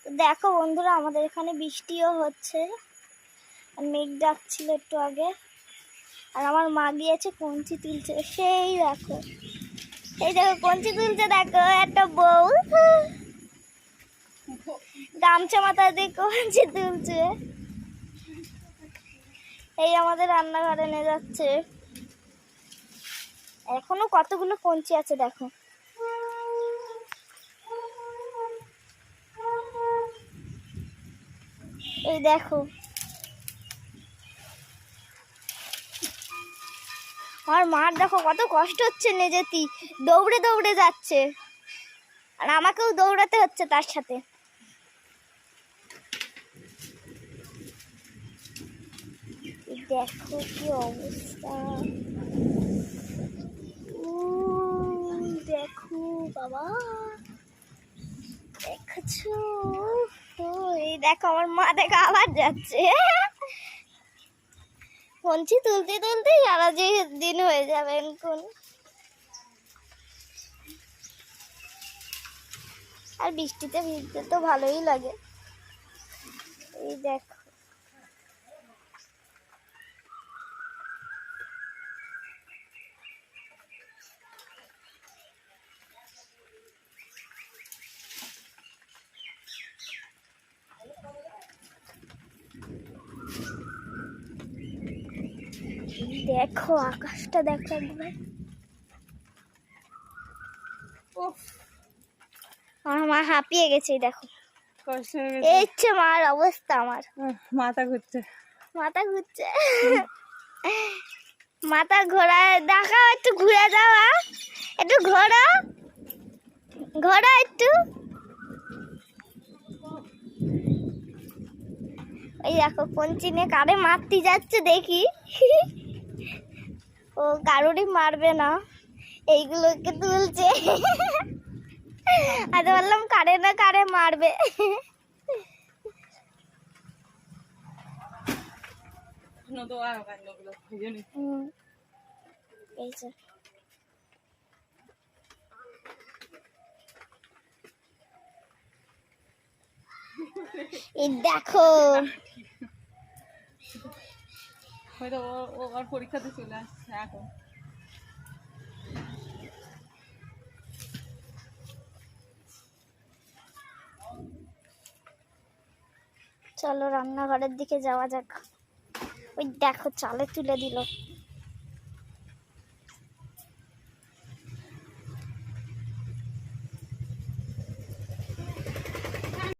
দেখো বন্ধুরা, আমাদের এখানে বৃষ্টিও হচ্ছে, আর মেঘ ডাকছিল একটু আগে। আর আমার মা গিয়েছে কঞ্চি তুলছে, সেই দেখো, এই দেখো কঞ্চি তুলছে, দেখো একটা বউ গামছা মাথা দিয়ে কঞ্চি তুলছে। এই আমাদের রান্নাঘরে নিয়ে যাচ্ছে। এখনো কতগুলো কঞ্চি আছে দেখো। এই দেখো, আমার মার দেখো কত কষ্ট হচ্ছে, নিজেতি দৌড়ে দৌড়ে যাচ্ছে, আর আমাকেও দৌড়াতে হচ্ছে তার সাথে। দেখো কি অবস্থা, দেখো বাবা, দেখছো তো? এই দেখো আমার মা দেখো আবার যাচ্ছে। কঞ্চি তুলতে তুলতে সারা যে দিন হয়ে যাবে এখন। আর বৃষ্টিতে ভিজতে তো ভালোই লাগে। এই দেখো, দেখো আকাশটা দেখো একবার। আমার মা হাঁপিয়ে গেছে, দেখো এই হচ্ছে মার অবস্থা। আমার মাথা ঘুরছে, মাথা ঘুরছে, মাথা ঘোরায় দেখাও, একটু ঘুরে যাওয়া, একটু ঘোরা ঘোরা একটু। এই দেখো কঞ্চি নিয়ে কারে মারতে যাচ্ছে দেখি। ও কারোরই মারবে না, এইগুলোকে তুলছে। আজ বললাম কারে না কারে মারবে। এই দেখো, হয়তো ওর পরীক্ষাতে চলে আসছে এখন। চলো রান্নাঘরের দিকে যাওয়া যাক। ওই দেখো চালে তুলে দিল।